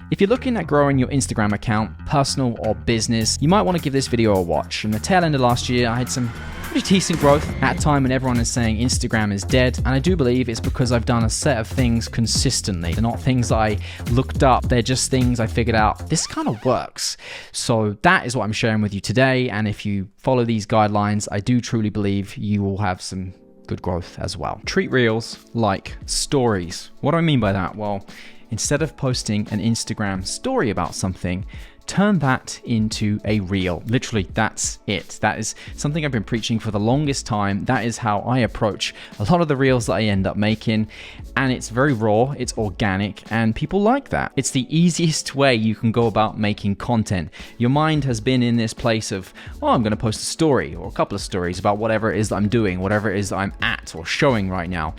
If you're looking at growing your Instagram account, personal or business, you might want to give this video a watch. In the tail end of last year, I had some pretty decent growth at a time when everyone is saying Instagram is dead, and I do believe it's because I've done a set of things consistently. They're not things that I looked up, they're just things I figured out, this kind of works. So that is what I'm sharing with you today, and if you follow these guidelines, I do truly believe you will have some good growth as well. Treat Reels like stories. What do I mean by that? Well, instead of posting an Instagram story about something, turn that into a reel. Literally, that's it. That is something I've been preaching for the longest time. That is how I approach a lot of the reels that I end up making. And it's very raw, it's organic, and people like that. It's the easiest way you can go about making content. Your mind has been in this place of, oh, I'm gonna post a story or a couple of stories about whatever it is that I'm doing, whatever it is that I'm at or showing right now.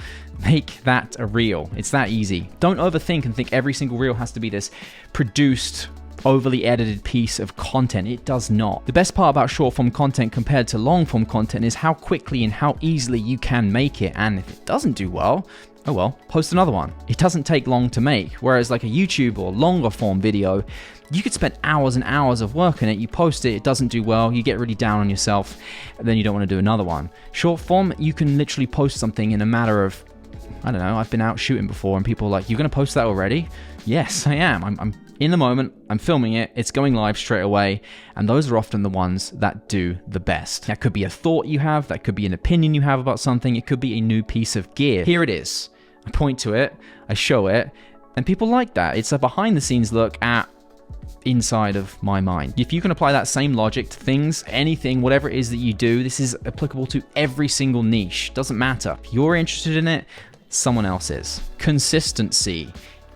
Make that a reel. It's that easy. Don't overthink and think every single reel has to be this produced, overly edited piece of content. It does not. The best part about short form content compared to long form content is how quickly and how easily you can make it. And if it doesn't do well, oh well, post another one. It doesn't take long to make. Whereas like a YouTube or longer form video, you could spend hours and hours of work on it. You post it, it doesn't do well, you get really down on yourself, and then you don't want to do another one. Short form, you can literally post something in a matter of, I don't know, I've been out shooting before and people are like, you're going to post that already? Yes, I am. I'm in the moment, I'm filming it, it's going live straight away, and those are often the ones that do the best. That could be a thought you have, that could be an opinion you have about something, it could be a new piece of gear. Here it is. I point to it, I show it, and people like that. It's a behind the scenes look at inside of my mind. If you can apply that same logic to things, anything, whatever it is that you do, this is applicable to every single niche. Doesn't matter. If you're interested in it, someone else is. Consistency.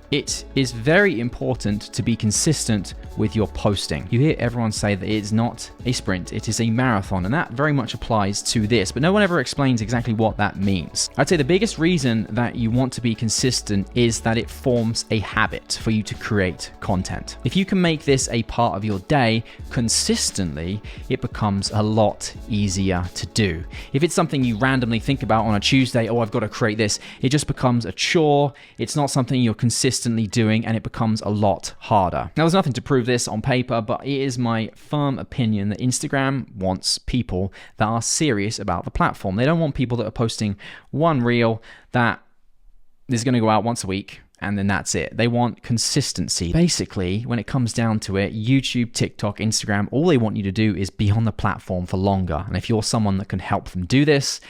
It is very important to be consistent with your posting. You hear everyone say that it is not a sprint, it is a marathon, and that very much applies to this, but no one ever explains exactly what that means. I'd say the biggest reason that you want to be consistent is that it forms a habit for you to create content. If you can make this a part of your day consistently, it becomes a lot easier to do. If it's something you randomly think about on a Tuesday, oh, I've got to create this, it just becomes a chore. It's not something you're consistently doing, and it becomes a lot harder. Now, there's nothing to prove this on paper, but it is my firm opinion that Instagram wants people that are serious about the platform. They don't want people that are posting one reel that is going to go out once a week and then that's it. They want consistency. Basically, when it comes down to it, YouTube, TikTok, Instagram, all they want you to do is be on the platform for longer. And if you're someone that can help them do this,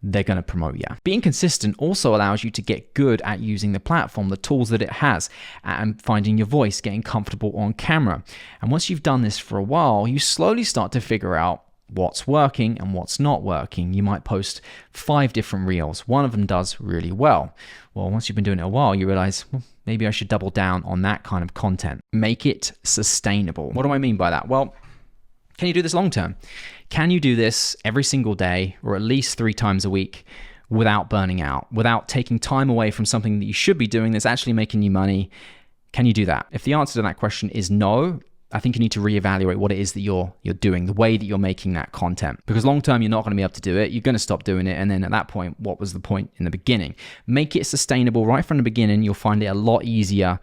they're going to promote you. Being consistent also allows you to get good at using the platform, the tools that it has, and finding your voice, getting comfortable on camera. And once you've done this for a while, you slowly start to figure out what's working and what's not working. You might post 5 different reels. One of them does really well. Well, once you've been doing it a while, you realize, well, maybe I should double down on that kind of content. Make it sustainable. What do I mean by that? Well, can you do this long term? Can you do this every single day or at least 3 times a week without burning out, without taking time away from something that you should be doing that's actually making you money? Can you do that? If the answer to that question is no, I think you need to reevaluate what it is that you're doing, the way that you're making that content. Because long term, you're not going to be able to do it. You're going to stop doing it. And then at that point, what was the point in the beginning? Make it sustainable right from the beginning. You'll find it a lot easier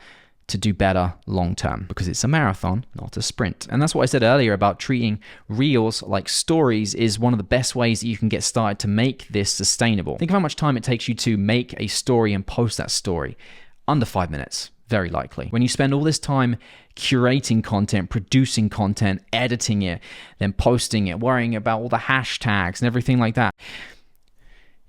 to do better long term because it's a marathon, not a sprint. And that's what I said earlier about treating reels like stories is one of the best ways that you can get started to make this sustainable. Think of how much time it takes you to make a story and post that story. Under 5 minutes, very likely. When you spend all this time curating content, producing content, editing it, then posting it, worrying about all the hashtags and everything like that,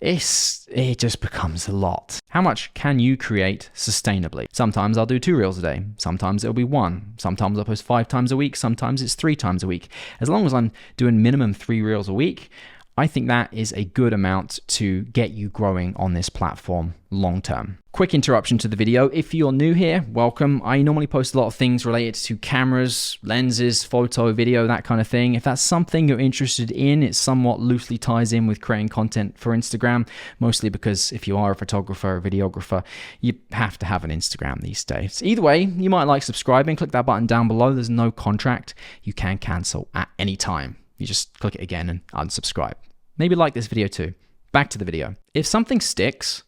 it just becomes a lot. How much can you create sustainably? Sometimes I'll do 2 reels a day. Sometimes it'll be 1. Sometimes I'll post 5 times a week. Sometimes it's 3 times a week. As long as I'm doing minimum 3 reels a week, I think that is a good amount to get you growing on this platform long term. Quick interruption to the video. If you're new here, welcome. I normally post a lot of things related to cameras, lenses, photo, video, that kind of thing. If that's something you're interested in, it somewhat loosely ties in with creating content for Instagram, mostly because if you are a photographer or videographer, you have to have an Instagram these days. Either way, you might like subscribing. Click that button down below. There's no contract. You can cancel at any time. You just click it again and unsubscribe. Maybe like this video too. Back to the video. If something sticks,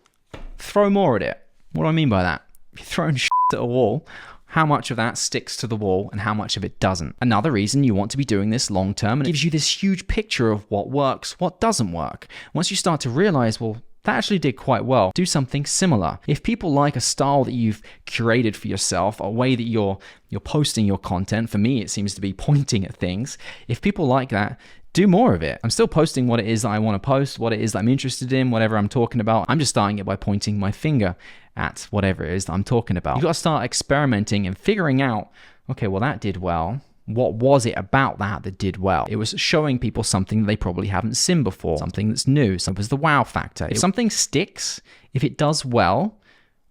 throw more at it. What do I mean by that? If you're throwing shit at a wall, how much of that sticks to the wall and how much of it doesn't. Another reason you want to be doing this long term, and it gives you this huge picture of what works, what doesn't work. Once you start to realize, well, that actually did quite well, do something similar. If people like a style that you've curated for yourself, a way that you're posting your content, for me it seems to be pointing at things. If people like that, do more of it. I'm still posting what it is that I want to post, what it is that I'm interested in, whatever I'm talking about. I'm just starting it by pointing my finger at whatever it is that I'm talking about. You've got to start experimenting and figuring out, okay, well, that did well. What was it about that did well? It was showing people something that they probably haven't seen before, something that's new. So it was the wow factor. If something sticks, if it does well,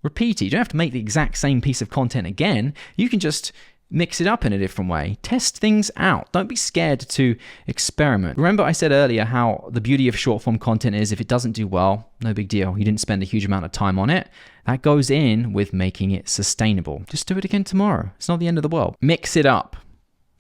repeat it. You don't have to make the exact same piece of content again. You can just mix it up in a different way. Test things out. Don't be scared to experiment. Remember I said earlier how the beauty of short form content is if it doesn't do well, no big deal. You didn't spend a huge amount of time on it. That goes in with making it sustainable. Just do it again tomorrow. It's not the end of the world. Mix it up.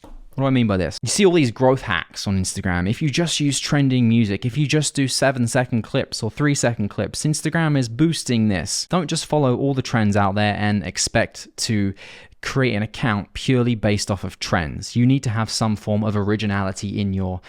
What do I mean by this? You see all these growth hacks on Instagram. If you just use trending music, if you just do 7-second clips or 3-second clips, Instagram is boosting this. Don't just follow all the trends out there and expect to create an account purely based off of trends. You need to have some form of originality in your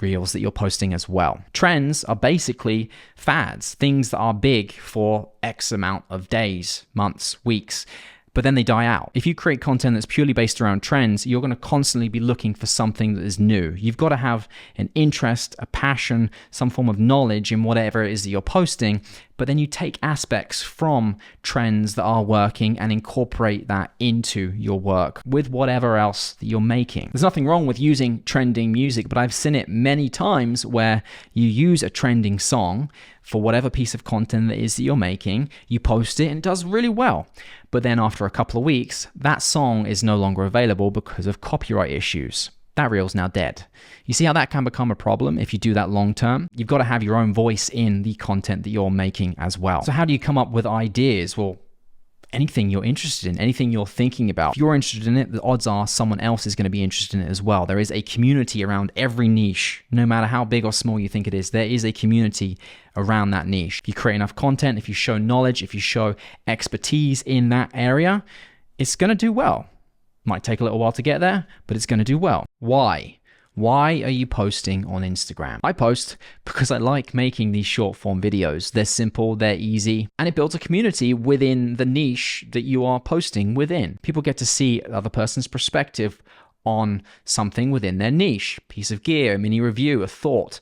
reels that you're posting as well. Trends are basically fads, things that are big for X amount of days, months, weeks, but then they die out. If you create content that's purely based around trends, you're going to constantly be looking for something that is new. You've got to have an interest, a passion, some form of knowledge in whatever it is that you're posting, but then you take aspects from trends that are working and incorporate that into your work with whatever else that you're making. There's nothing wrong with using trending music, but I've seen it many times where you use a trending song for whatever piece of content that is that you're making, you post it and it does really well. But then after a couple of weeks, that song is no longer available because of copyright issues. That reel's now dead. You see how that can become a problem if you do that long term? You've got to have your own voice in the content that you're making as well. So how do you come up with ideas? Well, anything you're interested in, anything you're thinking about. If you're interested in it, the odds are someone else is going to be interested in it as well. There is a community around every niche. No matter how big or small you think it is, there is a community around that niche. If you create enough content, if you show knowledge, if you show expertise in that area, it's going to do well. Might take a little while to get there, but it's going to do well. Why? Why are you posting on Instagram? I post because I like making these short form videos. They're simple, they're easy, and it builds a community within the niche that you are posting within. People get to see the other person's perspective on something within their niche. Piece of gear, a mini review, a thought,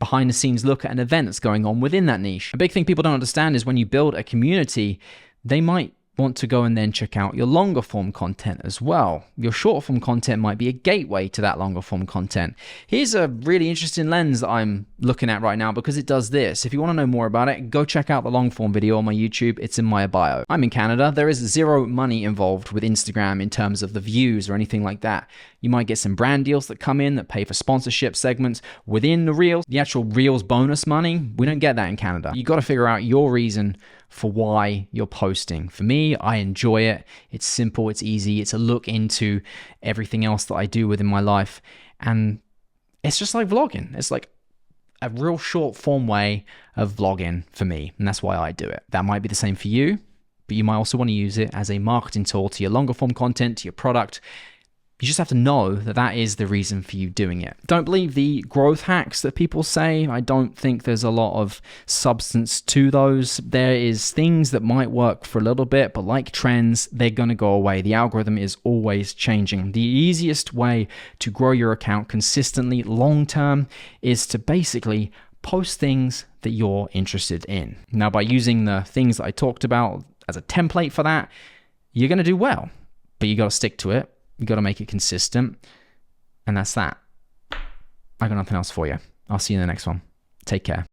behind the scenes look at an event that's going on within that niche. A big thing people don't understand is when you build a community, they might want to go and then check out your longer form content as well. Your short form content might be a gateway to that longer form content. Here's a really interesting lens that I'm looking at right now because it does this. If you want to know more about it, go check out the long form video on my YouTube. It's in my bio. I'm in Canada. There is zero money involved with Instagram in terms of the views or anything like that. You might get some brand deals that come in that pay for sponsorship segments within the reels. The actual reels bonus money, we don't get that in Canada. You got to figure out your reason for why you're posting. For me, I enjoy it. It's simple, it's easy, it's a look into everything else that I do within my life. And it's just like vlogging. It's like a real short form way of vlogging for me. And that's why I do it. That might be the same for you, but you might also want to use it as a marketing tool to your longer form content, to your product. You just have to know that that is the reason for you doing it. Don't believe the growth hacks that people say. I don't think there's a lot of substance to those. There is things that might work for a little bit, but like trends, they're going to go away. The algorithm is always changing. The easiest way to grow your account consistently long-term is to basically post things that you're interested in. Now, by using the things that I talked about as a template for that, you're going to do well, but you got to stick to it. You got to make it consistent. And that's that. I got nothing else for you. I'll see you in the next one. Take care.